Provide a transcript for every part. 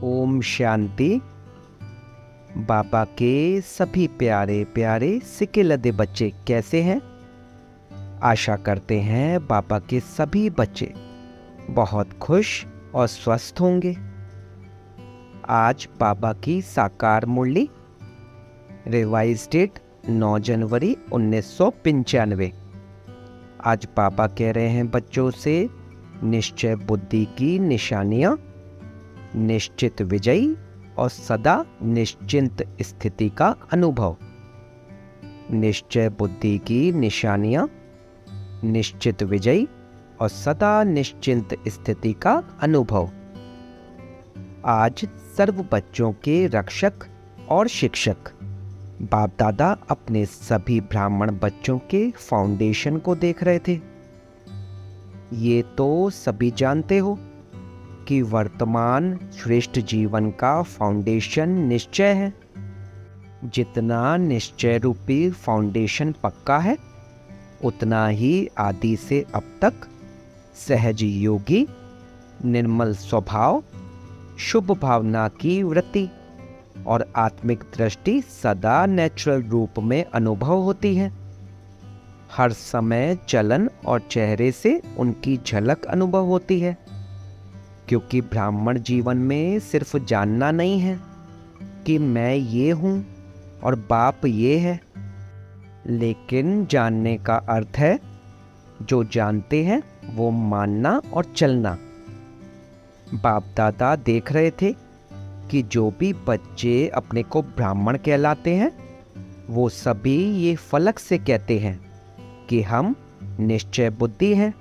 ओम शांति। बाबा के सभी प्यारे प्यारे सिके लदे बच्चे कैसे हैं? आशा करते हैं बाबा के सभी बच्चे बहुत खुश और स्वस्थ होंगे। आज बाबा की साकार मुरली, रिवाइज डेट 9 जनवरी 1995। आज बाबा कह रहे हैं बच्चों से निश्चय बुद्धि की निशानियां, निश्चित विजयी और सदा निश्चिंत स्थिति का अनुभव। निश्चय बुद्धि की निशानियां, निश्चित विजयी और सदा निश्चिंत स्थिति का अनुभव। आज सर्व बच्चों के रक्षक और शिक्षक बाप दादा अपने सभी ब्राह्मण बच्चों के फाउंडेशन को देख रहे थे। ये तो सभी जानते हो कि वर्तमान श्रेष्ठ जीवन का फाउंडेशन निश्चय है। जितना निश्चय रूपी फाउंडेशन पक्का है, उतना ही आदि से अब तक सहज योगी, निर्मल स्वभाव, शुभ भावना की वृत्ति और आत्मिक दृष्टि सदा नेचुरल रूप में अनुभव होती है। हर समय चलन और चेहरे से उनकी झलक अनुभव होती है, क्योंकि ब्राह्मण जीवन में सिर्फ जानना नहीं है कि मैं ये हूँ और बाप ये है, लेकिन जानने का अर्थ है जो जानते हैं वो मानना और चलना। बाप दादा देख रहे थे कि जो भी बच्चे अपने को ब्राह्मण कहलाते हैं, वो सभी ये फलक से कहते हैं कि हम निश्चय बुद्धि हैं।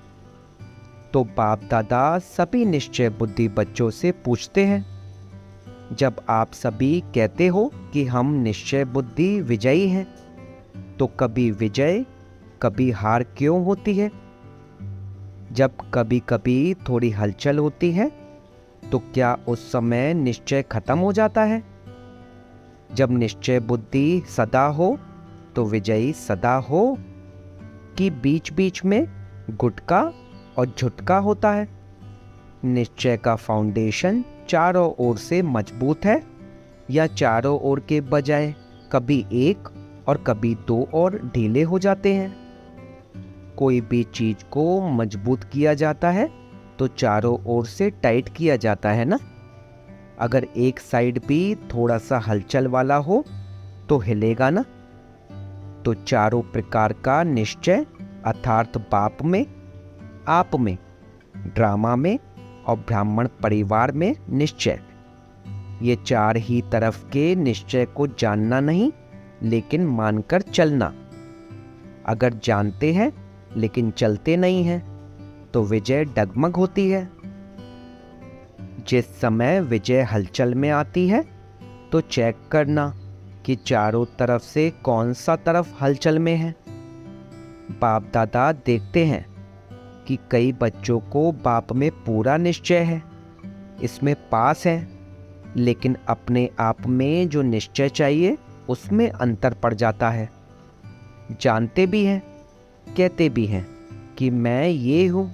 तो बाप दादा सभी निश्चय बुद्धि बच्चों से पूछते हैं, जब आप सभी कहते हो कि हम निश्चय बुद्धि विजयी हैं, तो कभी विजय कभी हार क्यों होती है? जब कभी कभी थोड़ी हलचल होती है, तो क्या उस समय निश्चय खत्म हो जाता है? जब निश्चय बुद्धि सदा हो तो विजयी सदा हो, कि बीच बीच में गुटका और झुटका होता है? निश्चय का फाउंडेशन चारों ओर से मजबूत है, या चारों ओर के बजाय कभी एक और कभी दो और ढीले हो जाते हैं? कोई भी चीज को मजबूत किया जाता है तो चारों ओर से टाइट किया जाता है ना। अगर एक साइड भी थोड़ा सा हलचल वाला हो तो हिलेगा ना। तो चारों प्रकार का निश्चय अर्थात बाप में, आप में, ड्रामा में और ब्राह्मण परिवार में निश्चय, ये चार ही तरफ के निश्चय को जानना नहीं लेकिन मानकर चलना। अगर जानते हैं लेकिन चलते नहीं हैं तो विजय डगमग होती है। जिस समय विजय हलचल में आती है तो चेक करना कि चारों तरफ से कौन सा तरफ हलचल में है। बाप दादा देखते हैं कि कई बच्चों को बाप में पूरा निश्चय है, इसमें पास है, लेकिन अपने आप में जो निश्चय चाहिए उसमें अंतर पड़ जाता है। जानते भी हैं, कहते भी हैं कि मैं ये हूँ,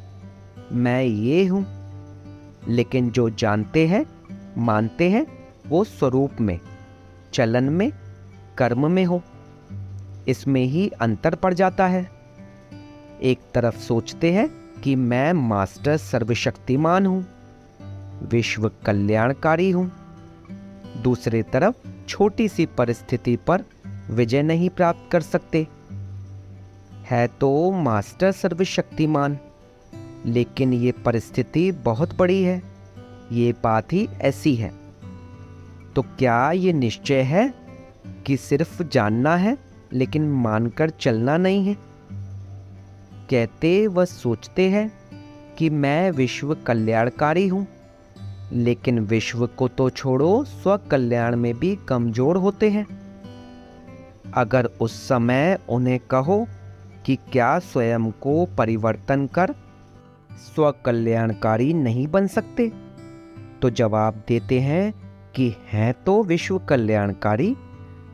मैं ये हूँ, लेकिन जो जानते हैं, मानते हैं, वो स्वरूप में, चलन में, कर्म में हो, इसमें ही अंतर पड़ जाता है। एक तरफ सोचते हैं कि मैं मास्टर सर्वशक्तिमान हूँ, विश्व कल्याणकारी हूँ, दूसरी तरफ छोटी सी परिस्थिति पर विजय नहीं प्राप्त कर सकते। है तो मास्टर सर्वशक्तिमान, लेकिन ये परिस्थिति बहुत बड़ी है, ये बात ही ऐसी है। तो क्या ये निश्चय है कि सिर्फ जानना है लेकिन मानकर चलना नहीं है? कहते व सोचते हैं कि मैं विश्व कल्याणकारी हूँ, लेकिन विश्व को तो छोड़ो, स्व कल्याण में भी कमजोर होते हैं। अगर उस समय उन्हें कहो कि क्या स्वयं को परिवर्तन कर स्व कल्याणकारी नहीं बन सकते, तो जवाब देते हैं कि हैं तो विश्व कल्याणकारी,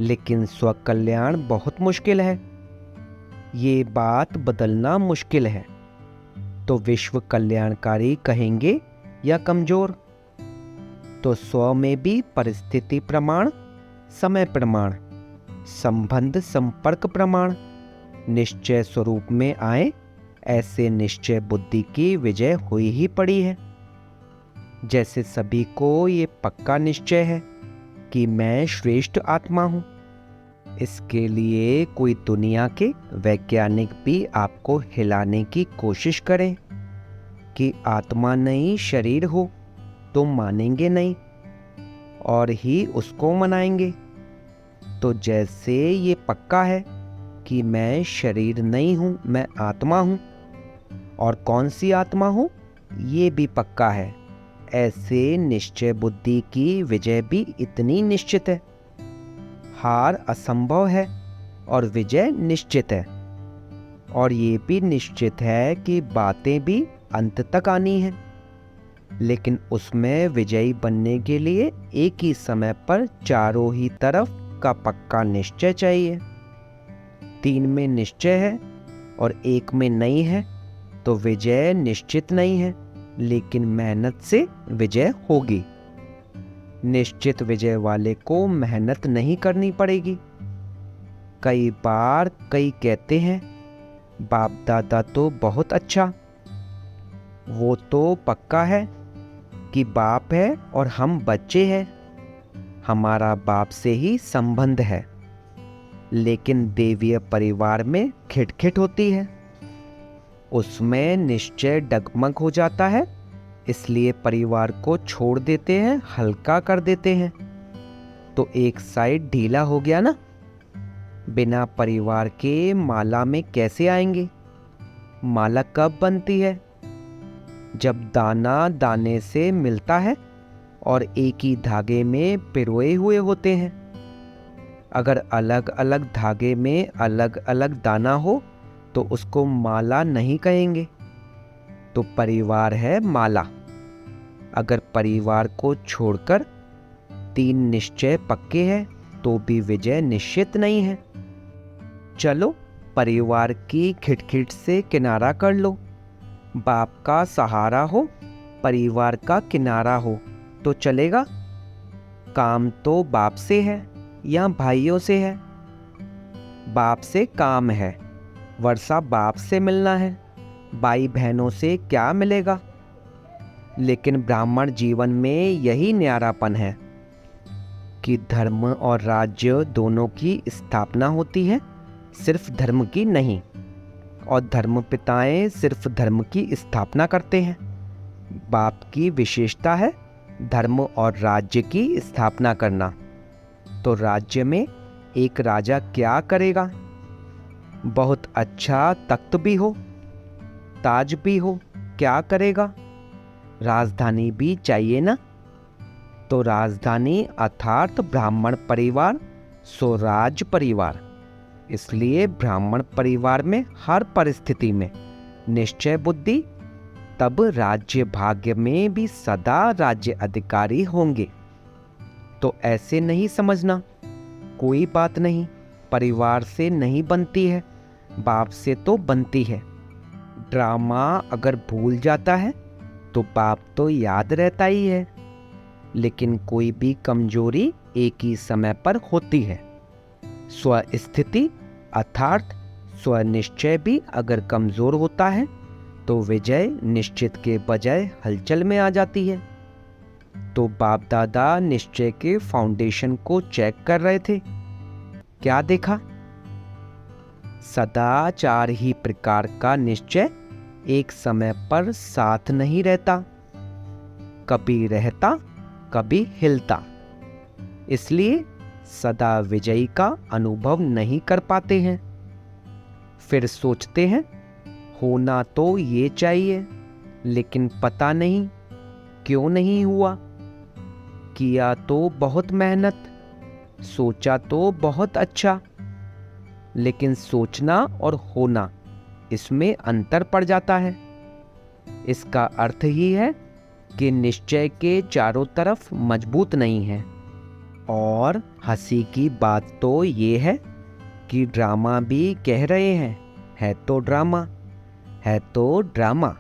लेकिन स्व कल्याण बहुत मुश्किल है, ये बात बदलना मुश्किल है। तो विश्व कल्याणकारी कहेंगे या कमजोर? तो स्व में भी परिस्थिति प्रमाण, समय प्रमाण, संबंध संपर्क प्रमाण निश्चय स्वरूप में आए, ऐसे निश्चय बुद्धि की विजय हुई ही पड़ी है। जैसे सभी को ये पक्का निश्चय है कि मैं श्रेष्ठ आत्मा हूँ। इसके लिए कोई दुनिया के वैज्ञानिक भी आपको हिलाने की कोशिश करें कि आत्मा नहीं शरीर हो, तो मानेंगे नहीं और ही उसको मनाएंगे। तो जैसे ये पक्का है कि मैं शरीर नहीं हूँ, मैं आत्मा हूँ, और कौन सी आत्मा हूँ ये भी पक्का है, ऐसे निश्चय बुद्धि की विजय भी इतनी निश्चित है। हार असंभव है और विजय निश्चित है। और ये भी निश्चित है कि बातें भी अंत तक आनी है, लेकिन उसमें विजयी बनने के लिए एक ही समय पर चारों ही तरफ का पक्का निश्चय चाहिए। 3 में निश्चय है और 1 में नहीं है तो विजय निश्चित नहीं है, लेकिन मेहनत से विजय होगी। निश्चित विजय वाले को मेहनत नहीं करनी पड़ेगी। कई बार कई कहते हैं बाप दादा तो बहुत अच्छा, वो तो पक्का है कि बाप है और हम बच्चे हैं, हमारा बाप से ही संबंध है। लेकिन देवीय परिवार में खिटखिट होती है, उसमें निश्चय डगमग हो जाता है, इसलिए परिवार को छोड़ देते हैं, हल्का कर देते हैं। तो एक साइड ढीला हो गया ना। बिना परिवार के माला में कैसे आएंगे? माला कब बनती है? जब दाना दाने से मिलता है और एक ही धागे में पिरोए हुए होते हैं। अगर अलग अलग धागे में अलग अलग दाना हो तो उसको माला नहीं कहेंगे। तो परिवार है माला। अगर परिवार को छोड़कर 3 निश्चय पक्के हैं तो भी विजय निश्चित नहीं है। चलो परिवार की खिटखिट से किनारा कर लो। बाप का सहारा हो, परिवार का किनारा हो तो चलेगा। काम तो बाप से है या भाइयों से है? बाप से काम है, वर्षा बाप से मिलना है, भाई बहनों से क्या मिलेगा? लेकिन ब्राह्मण जीवन में यही न्यारापन है कि धर्म और राज्य दोनों की स्थापना होती है, सिर्फ धर्म की नहीं। और धर्म पिताएं सिर्फ धर्म की स्थापना करते हैं। बाप की विशेषता है धर्म और राज्य की स्थापना करना। तो राज्य में एक राजा क्या करेगा? बहुत अच्छा तख्त भी हो, ताज भी हो, क्या करेगा? राजधानी भी चाहिए ना। तो राजधानी अर्थात ब्राह्मण परिवार, स्वराज परिवार। इसलिए ब्राह्मण परिवार में हर परिस्थिति में निश्चय बुद्धि, तब राज्य भाग्य में भी सदा राज्य अधिकारी होंगे। तो ऐसे नहीं समझना, कोई बात नहीं, परिवार से नहीं बनती है, बाप से तो बनती है। ड्रामा अगर भूल जाता है तो बाप तो याद रहता ही है, लेकिन कोई भी कमजोरी एक ही समय पर होती है। स्वस्थिति अर्थात स्वनिश्चय भी अगर कमजोर होता है तो विजय निश्चित के बजाय हलचल में आ जाती है। तो बाप दादा निश्चय के फाउंडेशन को चेक कर रहे थे। क्या देखा? सदा 4 ही प्रकार का निश्चय एक समय पर साथ नहीं रहता, कभी रहता कभी हिलता। इसलिए सदा विजयी का अनुभव नहीं कर पाते हैं। फिर सोचते हैं होना तो ये चाहिए, लेकिन पता नहीं क्यों नहीं हुआ। किया तो बहुत मेहनत, सोचा तो बहुत अच्छा, लेकिन सोचना और होना इसमें अंतर पड़ जाता है। इसका अर्थ ही है कि निश्चय के चारों तरफ मजबूत नहीं है। और हंसी की बात तो ये है कि ड्रामा भी कह रहे हैं है तो ड्रामा, है तो ड्रामा,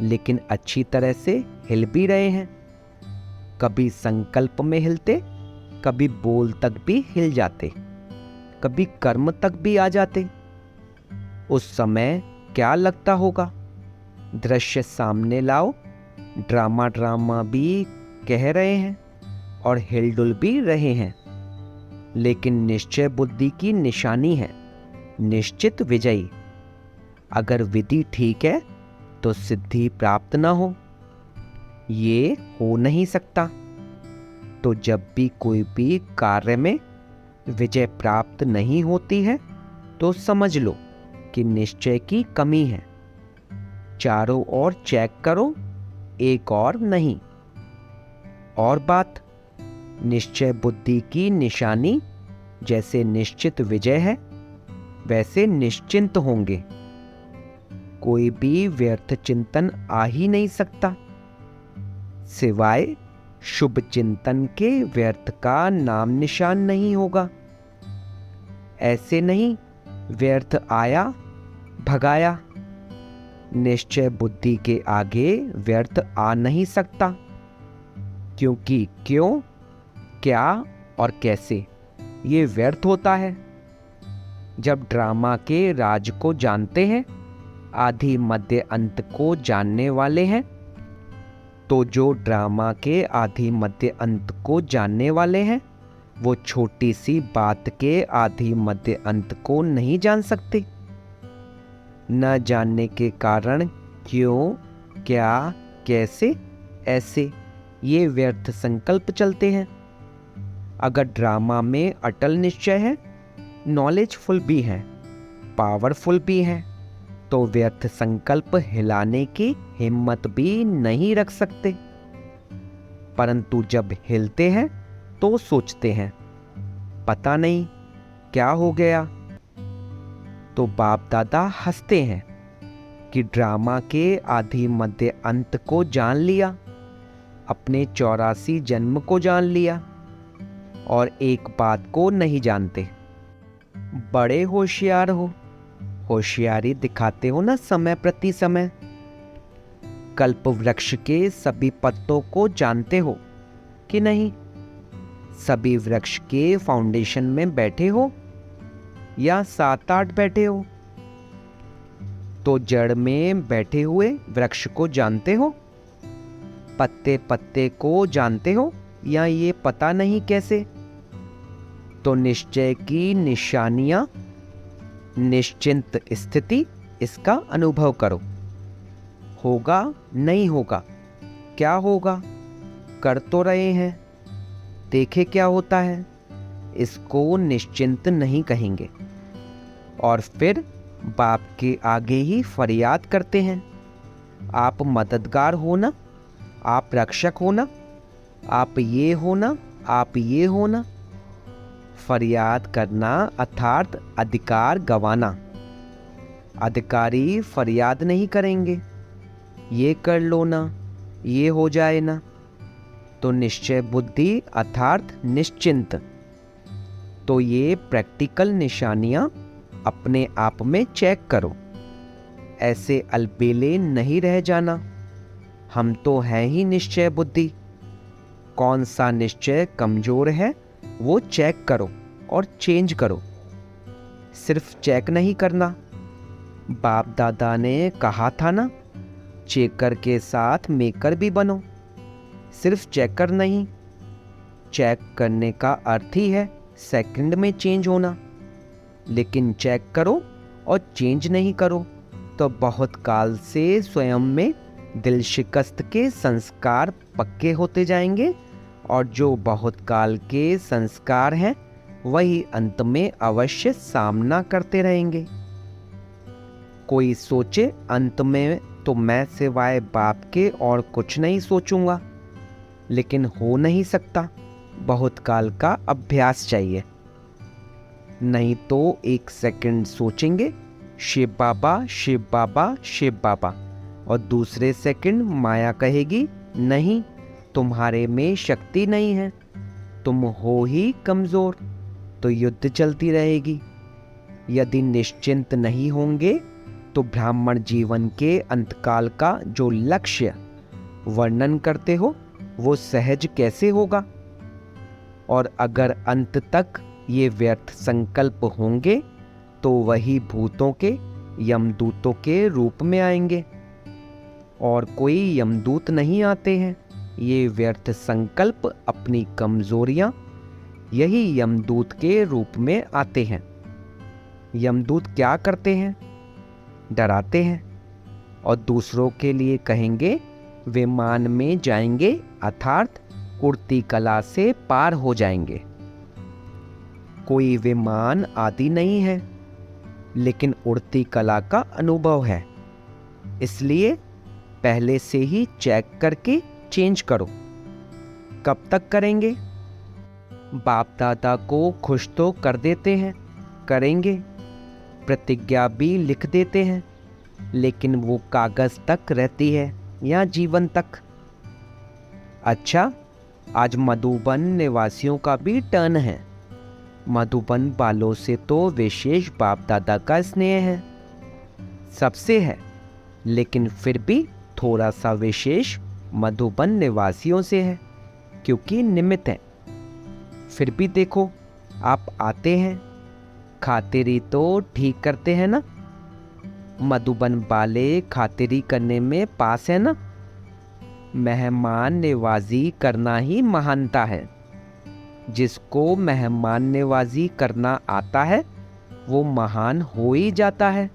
लेकिन अच्छी तरह से हिल भी रहे हैं। कभी संकल्प में हिलते, कभी बोल तक भी हिल जाते, कभी कर्म तक भी आ जाते। उस समय क्या लगता होगा? दृश्य सामने लाओ, ड्रामा भी कह रहे हैं और हिलडुल भी रहे हैं, लेकिन निश्चय बुद्धि की निशानी है निश्चित विजयी। अगर विधि ठीक है तो सिद्धि प्राप्त न हो, ये हो नहीं सकता। तो जब भी कोई भी कार्य में विजय प्राप्त नहीं होती है तो समझ लो कि निश्चय की कमी है। चारों ओर चेक करो, एक और नहीं। और बात, निश्चय बुद्धि की निशानी जैसे निश्चित विजय है, वैसे निश्चिंत होंगे। कोई भी व्यर्थ चिंतन आ ही नहीं सकता, सिवाय शुभ चिंतन के व्यर्थ का नाम निशान नहीं होगा। ऐसे नहीं व्यर्थ आया भगाया, निश्चय बुद्धि के आगे व्यर्थ आ नहीं सकता। क्योंकि क्यों, क्या और कैसे ये व्यर्थ होता है। जब ड्रामा के राज को जानते हैं, आदि मध्य अंत को जानने वाले हैं, तो जो ड्रामा के आदि मध्य अंत को जानने वाले हैं, वो छोटी सी बात के आदि मध्य अंत को नहीं जान सकते। न जानने के कारण क्यों, क्या, कैसे, ऐसे ये व्यर्थ संकल्प चलते हैं। अगर ड्रामा में अटल निश्चय है, नॉलेजफुल भी है, पावरफुल भी है, तो व्यर्थ संकल्प हिलाने की हिम्मत भी नहीं रख सकते। परंतु जब हिलते हैं तो सोचते हैं, पता नहीं क्या हो गया। तो बाप दादा हंसते हैं कि ड्रामा के आदि मध्य अंत को जान लिया, अपने 84 जन्म को जान लिया, और एक बात को नहीं जानते। बड़े होशियार हो, होशियारी दिखाते हो ना समय प्रति समय। कल्प वृक्ष के सभी पत्तों को जानते हो कि नहीं? सभी वृक्ष के फाउंडेशन में बैठे हो या 7-8 बैठे हो? तो जड़ में बैठे हुए वृक्ष को जानते हो, पत्ते पत्ते को जानते हो, या ये पता नहीं कैसे? तो निश्चय की निशानियां, निश्चिंत स्थिति, इसका अनुभव करो। होगा नहीं होगा, क्या होगा, कर तो रहे हैं, देखे क्या होता है, इसको निश्चिंत नहीं कहेंगे। और फिर बाप के आगे ही फरियाद करते हैं, आप मददगार हो ना, आप रक्षक हो ना, आप ये हो ना, आप ये हो ना। फरियाद करना अर्थात अधिकार गंवाना। अधिकारी फरियाद नहीं करेंगे, ये कर लो ना, ये हो जाए ना। तो निश्चय बुद्धि अर्थात निश्चिंत। तो ये प्रैक्टिकल निशानियां अपने आप में चेक करो, ऐसे अलबेले नहीं रह जाना। हम तो हैं ही निश्चय बुद्धि। कौन सा निश्चय कमजोर है वो चेक करो और चेंज करो। सिर्फ चेक नहीं करना, बाप दादा ने कहा था ना, चेकर के साथ मेकर भी बनो। सिर्फ चेकर नहीं, चेक करने का अर्थ ही है सेकंड में चेंज होना। लेकिन चेक करो और चेंज नहीं करो तो बहुत काल से स्वयं में दिल शिकस्त के संस्कार पक्के होते जाएंगे, और जो बहुत काल के संस्कार हैं वही अंत में अवश्य सामना करते रहेंगे। कोई सोचे अंत में तो मैं सिवाय बाप के और कुछ नहीं सोचूंगा, लेकिन हो नहीं सकता, बहुत काल का अभ्यास चाहिए। नहीं तो एक सेकंड सोचेंगे शिव बाबा शिव बाबा शिव बाबा, और दूसरे सेकंड माया कहेगी नहीं, तुम्हारे में शक्ति नहीं है, तुम हो ही कमजोर। तो युद्ध चलती रहेगी। यदि निश्चिंत नहीं होंगे तो ब्राह्मण जीवन के अंतकाल का जो लक्ष्य वर्णन करते हो वो सहज कैसे होगा? और अगर अंत तक ये व्यर्थ संकल्प होंगे तो वही भूतों के यमदूतों के रूप में आएंगे, और कोई यमदूत नहीं आते हैं। ये व्यर्थ संकल्प अपनी कमजोरियां यही यमदूत के रूप में आते हैं। यमदूत क्या करते हैं? डराते हैं और दूसरों के लिए कहेंगे विमान में जाएंगे, अर्थात उड़ती कला से पार हो जाएंगे। कोई विमान आदि नहीं है, लेकिन उड़ती कला का अनुभव है। इसलिए पहले से ही चेक करके चेंज करो। कब तक करेंगे? बाप दादा को खुश तो कर देते हैं, करेंगे, प्रतिज्ञा भी लिख देते हैं, लेकिन वो कागज तक रहती है या जीवन तक। अच्छा, आज मधुबन निवासियों का भी टर्न है। मधुबन वालों से तो विशेष बाप दादा का स्नेह है, सबसे है, लेकिन फिर भी थोड़ा सा विशेष मधुबन निवासियों से है, क्योंकि निमित्त है। फिर भी देखो, आप आते हैं, खातिरी तो ठीक करते हैं ना। मधुबन वाले खातिरी करने में पास है ना। मेहमान नवाजी करना ही महानता है। जिसको मेहमान नवाजी करना आता है वो महान हो ही जाता है।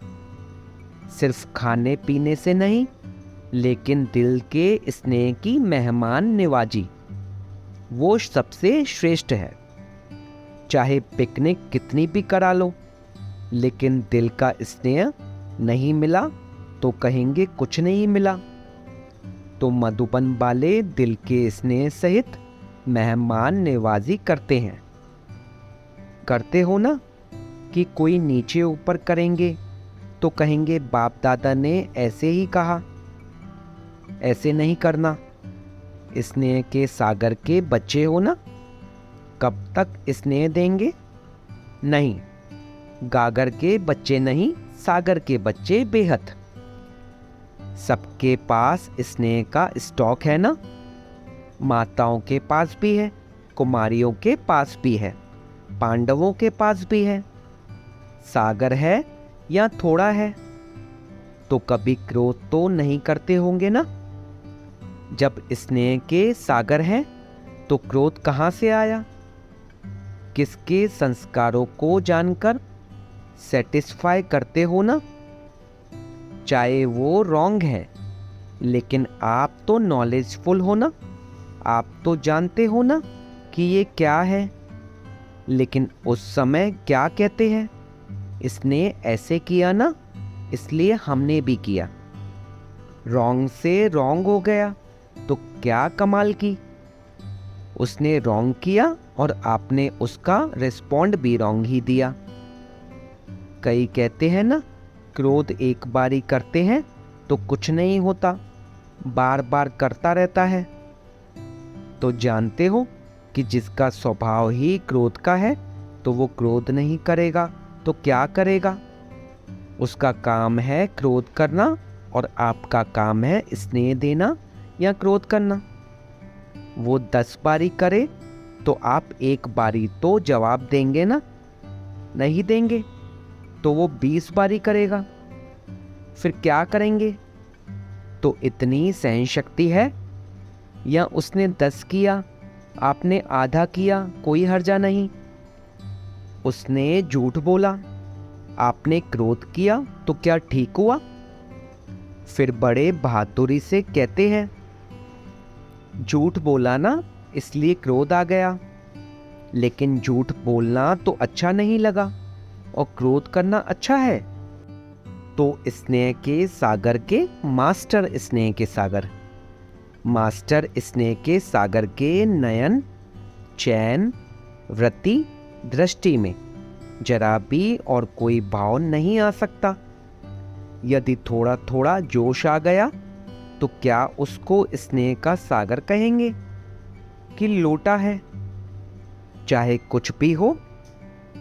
सिर्फ खाने पीने से नहीं, लेकिन दिल के स्नेह की मेहमान नवाजी वो सबसे श्रेष्ठ है। चाहे पिकनिक कितनी भी करा लो, लेकिन दिल का स्नेह नहीं मिला तो कहेंगे कुछ नहीं मिला। तो मधुबन वाले दिल के स्नेह सहित मेहमान नवाजी करते हैं। करते हो ना कि कोई नीचे ऊपर करेंगे तो कहेंगे बाप दादा ने ऐसे ही कहा। ऐसे नहीं करना। स्नेह के सागर के बच्चे हो ना, कब तक स्नेह देंगे? नहीं, गागर के बच्चे नहीं, सागर के बच्चे बेहद। सबके पास स्नेह का स्टॉक है ना। माताओं के पास भी है, कुमारियों के पास भी है, पांडवों के पास भी है। सागर है या थोड़ा है? तो कभी क्रोध तो नहीं करते होंगे ना। जब स्नेह के सागर हैं तो क्रोध कहाँ से आया? किसके संस्कारों को जानकर सेटिस्फाई करते हो ना। चाहे वो रॉन्ग है, लेकिन आप तो नॉलेजफुल हो ना। आप तो जानते हो ना कि ये क्या है। लेकिन उस समय क्या कहते हैं? इसने ऐसे किया ना, इसलिए हमने भी किया। रॉन्ग से रॉन्ग हो गया तो क्या कमाल की। उसने रॉन्ग किया और आपने उसका रिस्पॉन्ड भी रॉन्ग ही दिया। कई कहते हैं ना, क्रोध एक बार ही करते हैं तो कुछ नहीं होता, बार बार करता रहता है। तो जानते हो कि जिसका स्वभाव ही क्रोध का है तो वो क्रोध नहीं करेगा तो क्या करेगा? उसका काम है क्रोध करना और आपका काम है स्नेह देना या क्रोध करना। वो 10 बारी करे तो आप एक बारी तो जवाब देंगे ना। नहीं देंगे तो वो 20 बारी करेगा। फिर क्या करेंगे? तो इतनी सहन शक्ति है। या उसने 10 किया, आपने आधा किया, कोई हर्जा नहीं। उसने झूठ बोला, आपने क्रोध किया तो क्या ठीक हुआ? फिर बड़े बहादुरी से कहते हैं झूठ बोला ना, इसलिए क्रोध आ गया। लेकिन झूठ बोलना तो अच्छा नहीं लगा और क्रोध करना अच्छा है। तो स्नेह के सागर के मास्टर, स्नेह के सागर, मास्टर स्नेह के सागर के नयन, चैन, वृत्ति, दृष्टि में जरा भी और कोई भाव नहीं आ सकता। यदि थोड़ा थोड़ा जोश आ गया तो क्या उसको स्नेह का सागर कहेंगे कि लोटा है? चाहे कुछ भी हो,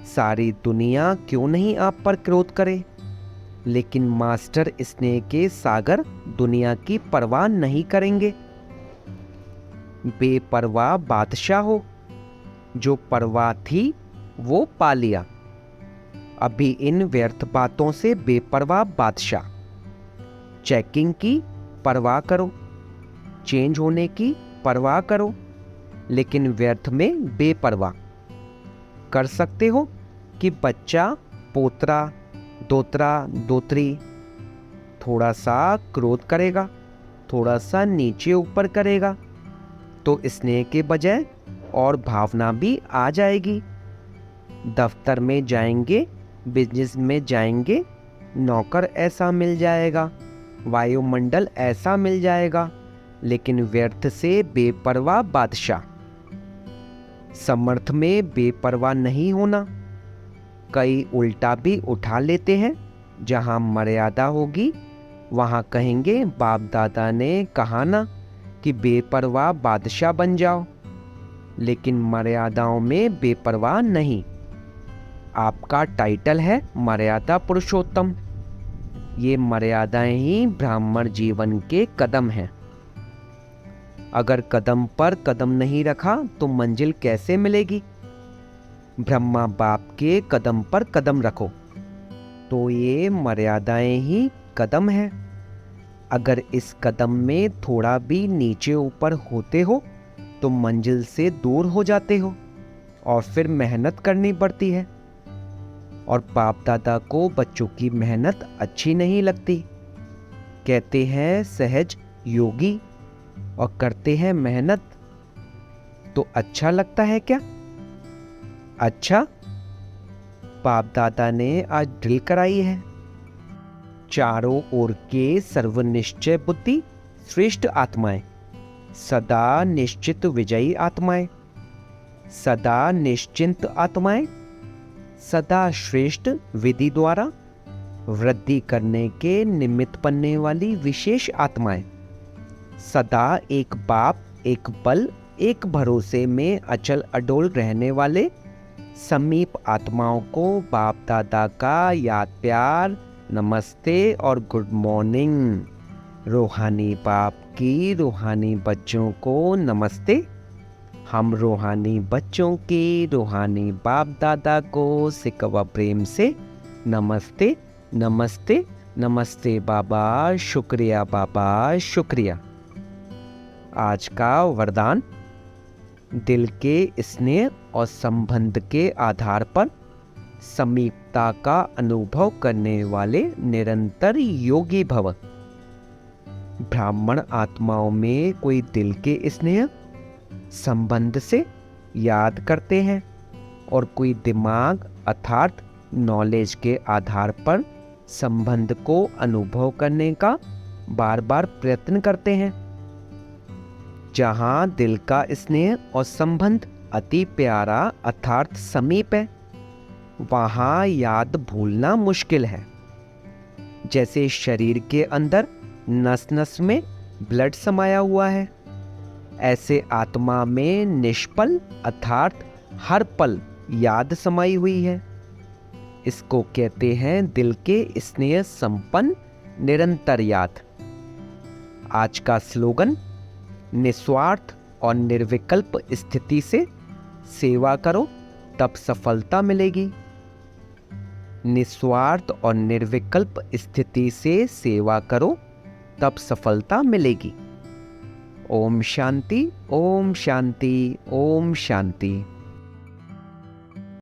सारी दुनिया क्यों नहीं आप पर क्रोध करे, लेकिन मास्टर स्नेह के सागर दुनिया की परवाह नहीं करेंगे। बेपरवाह बादशाह हो। जो परवाह थी वो पा लिया। अभी इन व्यर्थ बातों से बेपरवाह बादशाह। चेकिंग की परवाह करो, चेंज होने की परवाह करो, लेकिन व्यर्थ में बेपरवाह। कर सकते हो कि बच्चा, पोतरा, दोतरा, दोतरी थोड़ा सा क्रोध करेगा, थोड़ा सा नीचे ऊपर करेगा, तो स्नेह के बजाय और भावना भी आ जाएगी। दफ्तर में जाएंगे, बिजनेस में जाएंगे, नौकर ऐसा मिल जाएगा, वायुमंडल ऐसा मिल जाएगा, लेकिन व्यर्थ से बेपरवाह बादशाह। समर्थ में बेपरवाह नहीं होना। कई उल्टा भी उठा लेते हैं। जहां मर्यादा होगी वहां कहेंगे बाप दादा ने कहा ना कि बेपरवाह बादशाह बन जाओ, लेकिन मर्यादाओं में बेपरवाह नहीं। आपका टाइटल है मर्यादा पुरुषोत्तम। ये मर्यादाएं ही ब्राह्मण जीवन के कदम हैं। अगर कदम पर कदम नहीं रखा तो मंजिल कैसे मिलेगी? ब्रह्मा बाप के कदम पर कदम रखो, तो ये मर्यादाएं ही कदम है। अगर इस कदम में थोड़ा भी नीचे ऊपर होते हो तो मंजिल से दूर हो जाते हो और फिर मेहनत करनी पड़ती है। और बाप दादा को बच्चों की मेहनत अच्छी नहीं लगती। कहते हैं सहज योगी और करते हैं मेहनत, तो अच्छा लगता है क्या? अच्छा, बाप दादा ने आज ड्रिल कराई है। चारों ओर के सर्वनिश्चय बुद्धि श्रेष्ठ आत्माएं, सदा निश्चित विजयी आत्माएं, सदा निश्चिंत आत्माएं, सदा श्रेष्ठ विधि द्वारा वृद्धि करने के निमित्त बनने वाली विशेष आत्माएं, सदा एक बाप, एक बल, एक भरोसे में अचल अडोल रहने वाले समीप आत्माओं को बाप दादा का याद प्यार, नमस्ते और गुड मॉर्निंग। रूहानी बाप की रूहानी बच्चों को नमस्ते। हम रूहानी बच्चों के रूहानी बाप दादा को सिकवा प्रेम से नमस्ते, नमस्ते, नमस्ते बाबा, शुक्रिया बाबा, शुक्रिया। आज का वरदान, दिल के स्नेह और संबंध के आधार पर समीपता का अनुभव करने वाले निरंतर योगी भव। ब्राह्मण आत्माओं में कोई दिल के स्नेह संबंध से याद करते हैं और कोई दिमाग अर्थात नॉलेज के आधार पर संबंध को अनुभव करने का बार बार प्रयत्न करते हैं। जहां दिल का स्नेह और संबंध अति प्यारा अर्थात समीप है, वहां याद भूलना मुश्किल है। जैसे शरीर के अंदर नस नस में ब्लड समाया हुआ है, ऐसे आत्मा में निष्पल अर्थात हर पल याद समाई हुई है। इसको कहते हैं दिल के स्नेह संपन्न निरंतर याद। आज का स्लोगन, निस्वार्थ और निर्विकल्प स्थिति से सेवा करो तब सफलता मिलेगी। निस्वार्थ और निर्विकल्प स्थिति से सेवा करो तब सफलता मिलेगी। ओम शांति, ओम शांति, ओम शांति।